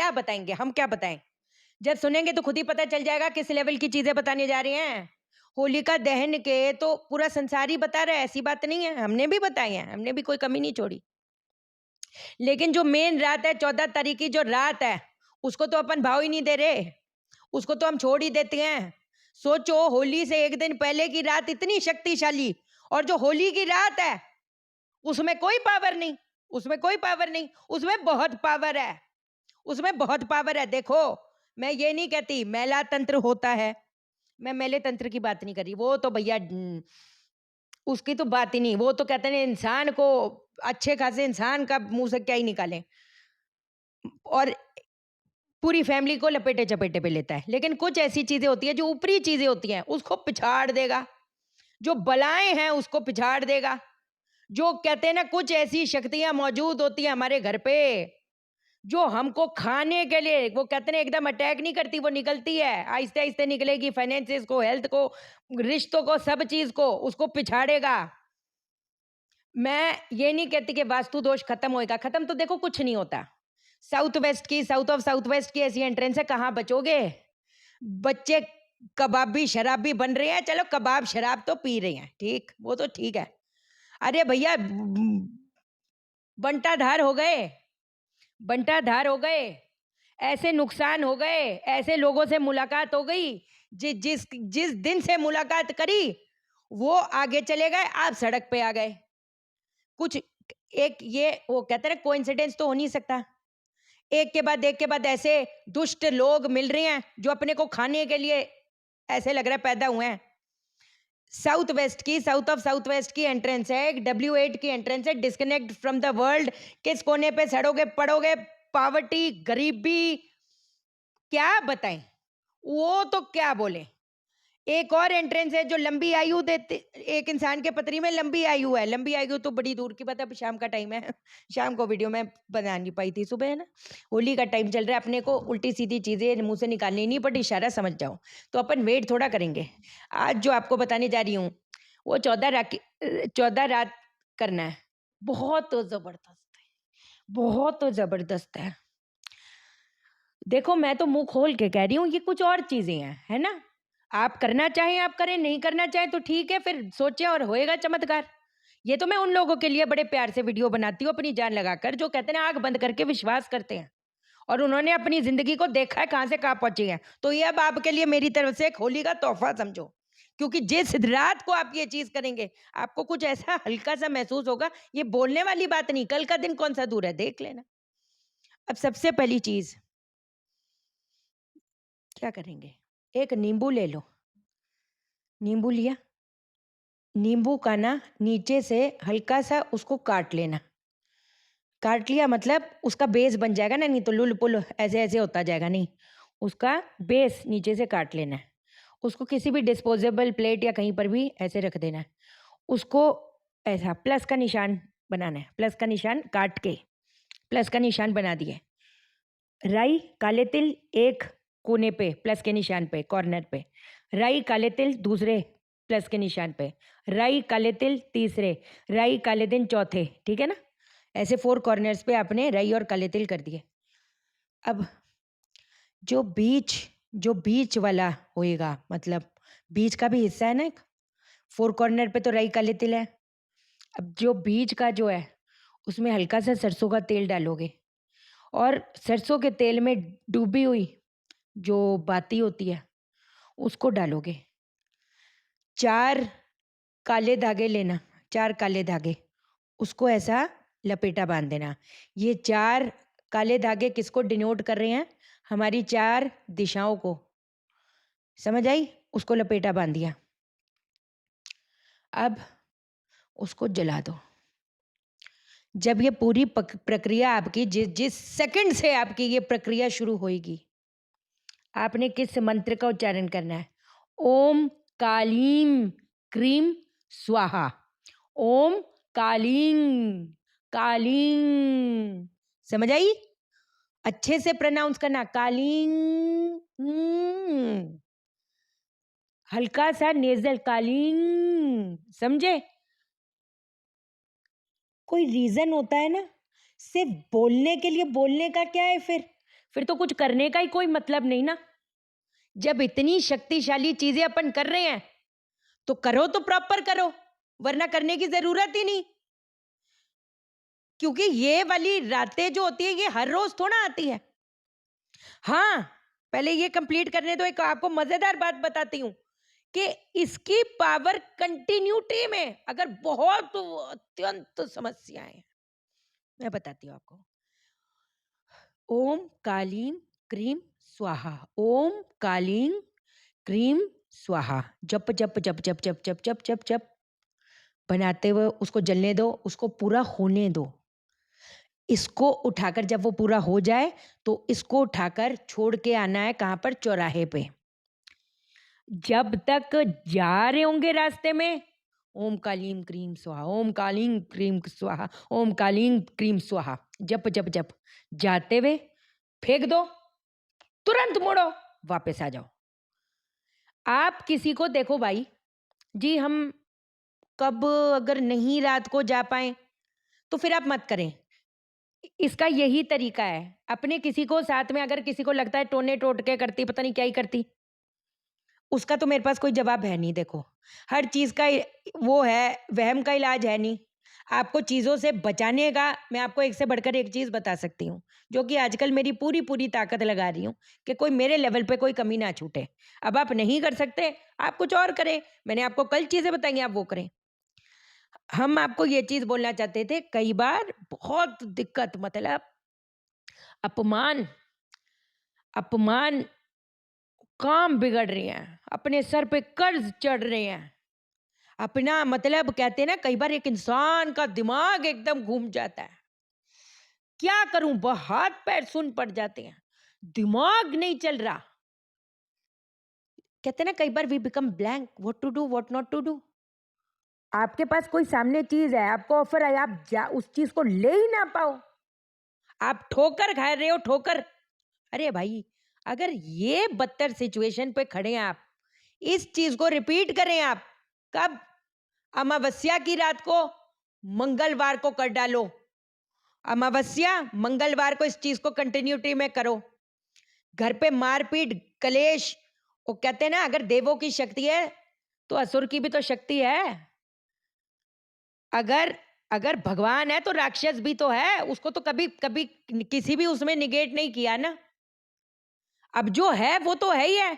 क्या बताएंगे, हम क्या बताएं? जब सुनेंगे तो खुद ही पता चल जाएगा किस लेवल की चीजें बताने जा रही हैं। होलिका दहन के तो पूरा संसार ही बता रहा है, ऐसी बात नहीं है, हमने भी बताई है, हमने भी कोई कमी नहीं छोड़ी। लेकिन जो मेन रात है, 14 तारीख की जो रात है, उसको तो अपन भाव ही नहीं दे रहे, उसको तो हम छोड़ ही देते हैं। सोचो, होली से एक दिन पहले की रात इतनी शक्तिशाली, और जो होली की रात है उसमें कोई पावर नहीं, उसमें कोई पावर नहीं, उसमें बहुत पावर है, उसमें बहुत पावर है। देखो, मैं ये नहीं कहती मैला तंत्र होता है, मैं मेले तंत्र की बात नहीं कर रही, वो तो भैया उसकी तो बात ही नहीं। वो तो कहते हैं इंसान को, अच्छे खासे इंसान का मुंह से क्या ही निकालें, और पूरी फैमिली को लपेटे चपेटे पे लेता है। लेकिन कुछ ऐसी चीजें होती है, जो ऊपरी चीजें होती हैं, उसको पिछाड़ देगा, जो बलाएं हैं उसको पिछाड़ देगा। जो कहते हैं ना, कुछ ऐसी शक्तियां मौजूद होती हैं हमारे घर पे, जो हमको खाने के लिए, वो कहते हैं एकदम अटैक नहीं करती, वो निकलती है, आहिस्ते आहिस्ते निकलेगी, फाइनेंसिस को, हेल्थ को, रिश्तों को, सब चीज को उसको पिछाड़ेगा। मैं ये नहीं कहती कि वास्तु दोष खत्म होएगा, खत्म तो देखो कुछ नहीं होता। साउथ वेस्ट की, साउथ ऑफ साउथ वेस्ट की ऐसी एंट्रेंस है, कहाँ बचोगे? बच्चे कबाबी शराबी बन रहे हैं, चलो कबाब शराब तो पी रहे हैं, ठीक, वो तो ठीक है। अरे भैया, बंटाधार हो गए, बंटाधार हो गए, ऐसे नुकसान हो गए, ऐसे लोगों से मुलाकात हो गई, जिस जिस दिन से मुलाकात करी वो आगे चले गए, आप सड़क पे आ गए। कुछ एक ये वो कहते हैं कोइंसिडेंस तो हो नहीं सकता। एक के बाद ऐसे दुष्ट लोग मिल रहे हैं जो अपने को खाने के लिए ऐसे लग रहा है पैदा हुए हैं। साउथ वेस्ट की, साउथ ऑफ साउथ वेस्ट की एंट्रेंस है, W8 की एंट्रेंस है, डिस्कनेक्ट फ्रॉम द वर्ल्ड। किस कोने पे सड़ोगे पड़ोगे, पावर्टी, गरीबी, क्या बताएं, वो तो क्या बोले। एक और एंट्रेंस है जो लंबी आयु देते, एक इंसान के पत्री में लंबी आयु है, लंबी आयु तो बड़ी दूर की बात है, अब शाम का टाइम है, शाम को वीडियो में बना नहीं पाई थी, सुबह है ना, होली का टाइम चल रहा है, अपने को उल्टी सीधी चीजें मुंह से निकालनी नहीं, बट इशारा समझ जाओ, तो अपन वेट थोड़ा करेंगे। आज जो आपको बताने जा रही हूँ वो 14 रात करना है, बहुत जबरदस्त है, बहुत जबरदस्त है। देखो, मैं तो मुंह खोल के कह रही हूँ, ये कुछ और चीजें हैं, है ना। आप करना चाहें आप करें, नहीं करना चाहें तो ठीक है, फिर सोचें और होएगा चमत्कार। ये तो मैं उन लोगों के लिए बड़े प्यार से वीडियो बनाती हूँ अपनी जान लगाकर, जो कहते हैं ना आंख बंद करके विश्वास करते हैं, और उन्होंने अपनी जिंदगी को देखा है कहाँ से कहाँ पहुंचे हैं। तो ये अब आपके लिए मेरी तरफ से एक होली का तोहफा समझो, क्योंकि जिस रात को आप ये चीज करेंगे, आपको कुछ ऐसा हल्का सा महसूस होगा। ये बोलने वाली बात नहीं, कल का दिन कौन सा दूर है, देख लेना। अब सबसे पहली चीज क्या करेंगे, एक नींबू ले लो, नींबू लिया, नींबू का ना नीचे से हल्का सा उसको काट लेना, काट लिया मतलब उसका बेस बन जाएगा ना, नहीं तो लुल पुल ऐसे ऐसे होता जाएगा, नहीं, उसका बेस नीचे से काट लेना है। उसको किसी भी डिस्पोजेबल प्लेट या कहीं पर भी ऐसे रख देना है। उसको ऐसा प्लस का निशान बनाना है, प्लस का निशान काट के प्लस का निशान बना दिए। राई काले तिल एक कोने पे प्लस के निशान पे कॉर्नर पे, राई काले तिल दूसरे प्लस के निशान पे, राई काले तिल तीसरे, राई काले तिल चौथे, ठीक है ना। ऐसे 4 कॉर्नर्स पे आपने राई और काले तिल कर दिए। अब जो बीच जो बीच वाला होएगा, मतलब बीच का भी हिस्सा है ना एक, 4 कॉर्नर पे तो राई काले तिल है। अब जो बीच का जो है उसमें हल्का सा सरसों का तेल डालोगे, और सरसों के तेल में डूबी हुई जो बाती होती है उसको डालोगे। 4 काले धागे लेना, 4 काले धागे, उसको ऐसा लपेटा बांध देना। ये 4 काले धागे किसको डिनोट कर रहे हैं, हमारी 4 दिशाओं को, समझ आई। उसको लपेटा बांध दिया। अब उसको जला दो। जब ये पूरी प्रक्रिया आपकी, जिस जिस सेकंड से आपकी ये प्रक्रिया शुरू होगी, आपने किस मंत्र का उच्चारण करना है, ओम कालीम क्रीम स्वाहा, ओम कालीं कालीं, समझ आई। अच्छे से प्रोनाउंस करना, कालीं, हल्का सा नेजल, कालीं, समझे। कोई रीजन होता है ना, सिर्फ बोलने के लिए, बोलने का क्या है फिर, फिर तो कुछ करने का ही कोई मतलब नहीं ना। जब इतनी शक्तिशाली चीजें अपन कर रहे हैं तो करो तो प्रॉपर करो, वरना करने की जरूरत ही नहीं। क्योंकि ये वाली रातें जो होती है ये हर रोज थोड़ा आती है। हाँ, पहले ये कंप्लीट करने दो, एक आपको मजेदार बात बताती हूँ कि इसकी पावर कंटिन्यूटी में अगर बहुत अत्यंत समस्याएं हैं, मैं बताती हूँ आपको। ओम कालीं क्रीम स्वाहा, ओम कालीं क्रीम स्वाहा, जप जप जप जप जप जप जप जप जप बनाते हुए उसको जलने दो, उसको पूरा होने दो। इसको उठाकर जब वो पूरा हो जाए तो इसको उठाकर छोड़ के आना है कहाँ पर? चौराहे पे। जब तक जा रहे होंगे रास्ते में, ओम कालीं क्रीम स्वाहा, ओम कालीं क्रीम स्वाहा, ओम कालीं क्रीम स्वाहा, जप जप जप। जाते हुए फेंक दो, तुरंत मुड़ो, वापस आ जाओ। आप किसी को देखो भाई जी, हम कब अगर नहीं रात को जा पाए तो फिर आप मत करें। इसका यही तरीका है। अपने किसी को साथ में अगर किसी को लगता है टोने टोटके करती, पता नहीं क्या ही करती, उसका तो मेरे पास कोई जवाब है नहीं। देखो, हर चीज़ का वो है, वहम का इलाज है नहीं। आपको चीज़ों से बचाने का मैं आपको एक से बढ़कर एक चीज़ बता सकती हूँ, जो कि आजकल मेरी पूरी ताकत लगा रही हूँ कि कोई मेरे लेवल पे कोई कमी ना छूटे। अब आप नहीं कर सकते, आप कुछ और करें। मैंने आपको कल चीज़ें बताई, आप वो करें। हम आपको ये चीज़ बोलना चाहते थे, कई बार बहुत दिक्कत, मतलब अपमान अपमान, काम बिगड़ रहे हैं, अपने सर पे कर्ज चढ़ रहे हैं, अपना मतलब कहते हैं ना, कई बार एक इंसान का दिमाग एकदम घूम जाता है। क्या करूं, हाथ पैर सुन पड़ जाते हैं, दिमाग नहीं चल रहा। कहते हैं ना, कई बार we become blank, what to do what not to do. आपके पास कोई सामने चीज है, आपको ऑफर है, आप उस चीज को ले ही ना पाओ, आप ठोकर खा रहे हो, ठोकर। अरे भाई, अगर ये बदतर सिचुएशन पे खड़े हैं आप, इस चीज को रिपीट करें आप, कब? अमावस्या की रात को, मंगलवार को कर डालो। अमावस्या मंगलवार को इस चीज को कंटिन्यूटी में करो। घर पे मारपीट, कलेश, वो कहते हैं ना, अगर देवों की शक्ति है तो असुर की भी तो शक्ति है। अगर अगर भगवान है तो राक्षस भी तो है, उसको तो कभी कभी किसी भी उसमें निगेट नहीं किया ना। अब जो है वो तो है ही है,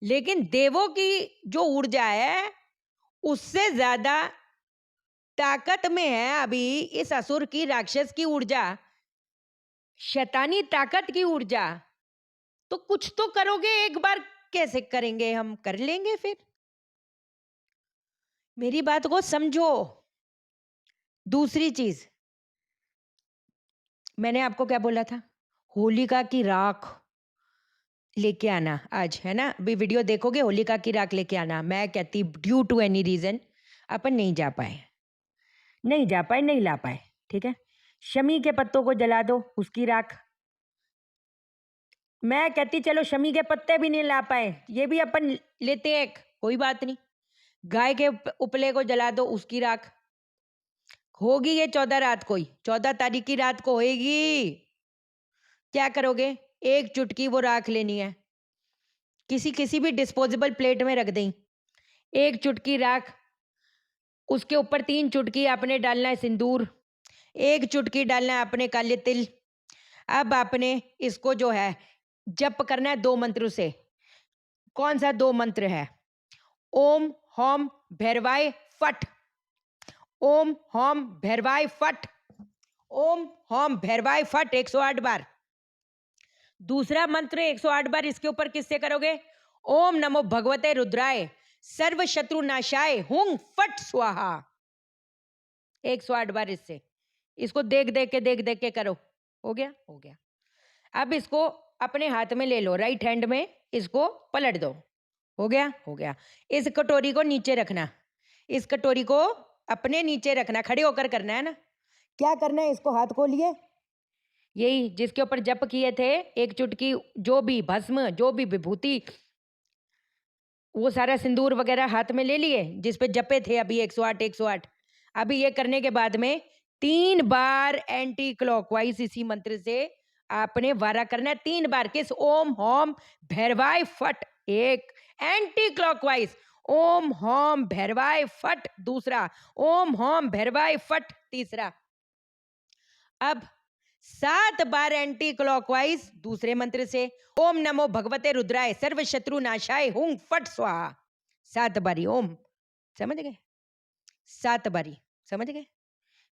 लेकिन देवों की जो ऊर्जा है उससे ज्यादा ताकत में है अभी इस असुर की, राक्षस की ऊर्जा, शैतानी ताकत की ऊर्जा। तो कुछ तो करोगे एक बार, कैसे करेंगे हम? कर लेंगे फिर। मेरी बात को समझो। दूसरी चीज, मैंने आपको क्या बोला था? होलिका की राख लेके आना आज, है ना? अभी वीडियो देखोगे, होलिका की राख लेके आना। मैं कहती ड्यू टू एनी रीजन अपन नहीं जा पाए, नहीं जा पाए, नहीं ला पाए, ठीक है? शमी के पत्तों को जला दो, उसकी राख। मैं कहती चलो शमी के पत्ते भी नहीं ला पाए, ये भी अपन लेते हैं, एक कोई बात नहीं। गाय के उपले को जला दो, उसकी राख। होगी ये 14 रात को ही, 14 तारीख की रात को होएगी। क्या करोगे? एक चुटकी वो राख लेनी है, किसी किसी भी डिस्पोजेबल प्लेट में रख दें। एक चुटकी राख, उसके ऊपर 3 चुटकी आपने डालना है सिंदूर, 1 चुटकी डालना है आपने काले तिल। अब आपने इसको जो है जप करना है 2 मंत्रों से। कौन सा 2 मंत्र है? ओम होम भैरवाय फट, ओम होम भैरवाय फट, ओम होम भैरवाय फट 108 बार। दूसरा मंत्र 108 बार इसके ऊपर किससे करोगे? ओम नमो भगवते रुद्राय सर्व शत्रु नाशाय हुं फट स्वाहा, 108 बार इससे। इसको देख देख के करो। हो गया? हो गया। अब इसको अपने हाथ में ले लो, राइट हैंड में इसको पलट दो। हो गया? हो गया। इस कटोरी को नीचे रखना, इस कटोरी को अपने नीचे रखना, खड़े होकर करना है ना। क्या करना है? इसको हाथ को लिए, यही जिसके ऊपर जप किए थे, 1 चुटकी जो भी भस्म, जो भी विभूति, वो सारा सिंदूर वगैरह हाथ में ले लिए जिस पे जपे थे अभी 108 108। अभी ये करने के बाद में 3 बार एंटी क्लॉकवाइज इसी मंत्र से आपने वारा करना है 3 बार। किस? ओम होम भैरवाय फट, एक। एंटी क्लॉकवाइज ओम होम भैरवाय फट, दूसरा। ओम होम भैरवाय फट, तीसरा। अब 7 बार एंटी क्लॉकवाइज दूसरे मंत्र से। ओम नमो भगवते रुद्राय सर्व शत्रु नाशाय हुं फट स्वाहा। 7 बारी ओम, समझ गए? 7 बारी, समझ गए?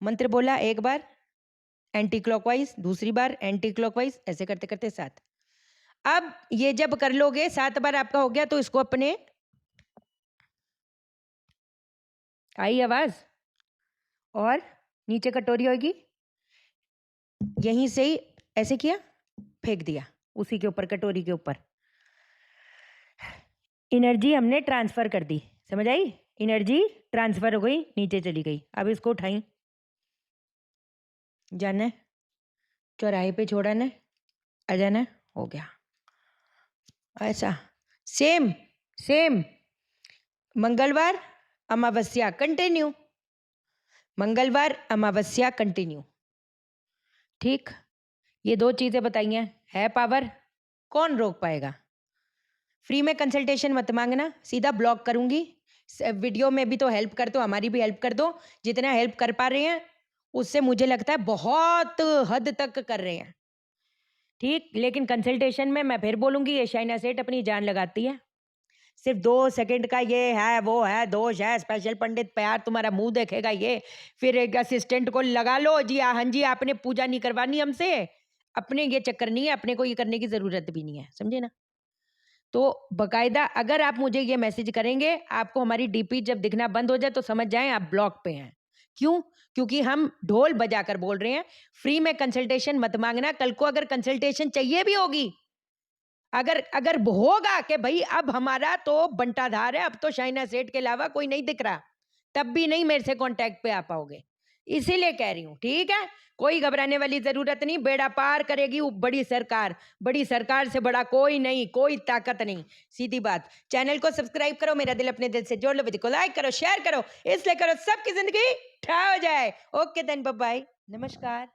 मंत्र बोला एक बार एंटी क्लॉकवाइज, दूसरी बार एंटी क्लॉकवाइज, ऐसे करते करते 7। अब ये जब कर लोगे 7 बार आपका हो गया, तो इसको अपने, आई आवाज? और नीचे कटोरी होगी, यहीं से ही ऐसे किया, फेंक दिया उसी के ऊपर, कटोरी के ऊपर। एनर्जी हमने ट्रांसफर कर दी, समझ आई? एनर्जी ट्रांसफर हो गई, नीचे चली गई। अब इसको उठाई, जाना है चौराहे पे, छोड़ा ना, आ जाना है, हो गया। ऐसा सेम सेम मंगलवार अमावस्या कंटिन्यू, मंगलवार अमावस्या कंटिन्यू। ठीक, ये 2 चीजें बताई हैं। है पावर, कौन रोक पाएगा? फ्री में कंसल्टेशन मत मांगना, सीधा ब्लॉक करूंगी। वीडियो में भी तो हेल्प कर दो, हमारी भी हेल्प कर दो। जितना हेल्प कर पा रहे हैं उससे मुझे लगता है बहुत हद तक कर रहे हैं। ठीक, लेकिन कंसल्टेशन में मैं फिर बोलूंगी, ये शाइना सेठ अपनी जान लगाती है। सिर्फ 2 सेकंड का ये है वो है दोष है, स्पेशल पंडित प्यार तुम्हारा मुंह देखेगा ये, फिर एक असिस्टेंट को लगा लो जी। हाँ जी, आपने पूजा नहीं करवानी हमसे, अपने ये चक्कर नहीं है, अपने को ये करने की जरूरत भी नहीं है, समझे ना? तो बकायदा अगर आप मुझे ये मैसेज करेंगे, आपको हमारी डीपी जब दिखना बंद हो जाए तो समझ जाएं आप ब्लॉक पे हैं। क्यों? क्योंकि हम ढोल बजाकर बोल रहे हैं, फ्री में कंसल्टेशन मत मांगना। कल को अगर कंसल्टेशन चाहिए भी होगी, अगर अगर होगा कि भाई अब हमारा तो बंटाधार है, अब तो शाइना सेठ के अलावा कोई नहीं दिख रहा, तब भी नहीं मेरे से कांटेक्ट पे आ पाओगे। इसीलिए कह रही हूं, ठीक है? कोई घबराने वाली जरूरत नहीं, बेड़ा पार करेगी वो बड़ी सरकार। बड़ी सरकार से बड़ा कोई नहीं, कोई ताकत नहीं, सीधी बात। चैनल को सब्सक्राइब करो, मेरा दिल अपने दिल से जोड़ लो, वीडियो को लाइक करो, शेयर करो, इसलिए करो सबकी जिंदगी ठा हो जाए। ओके देन, बाय बाय, नमस्कार।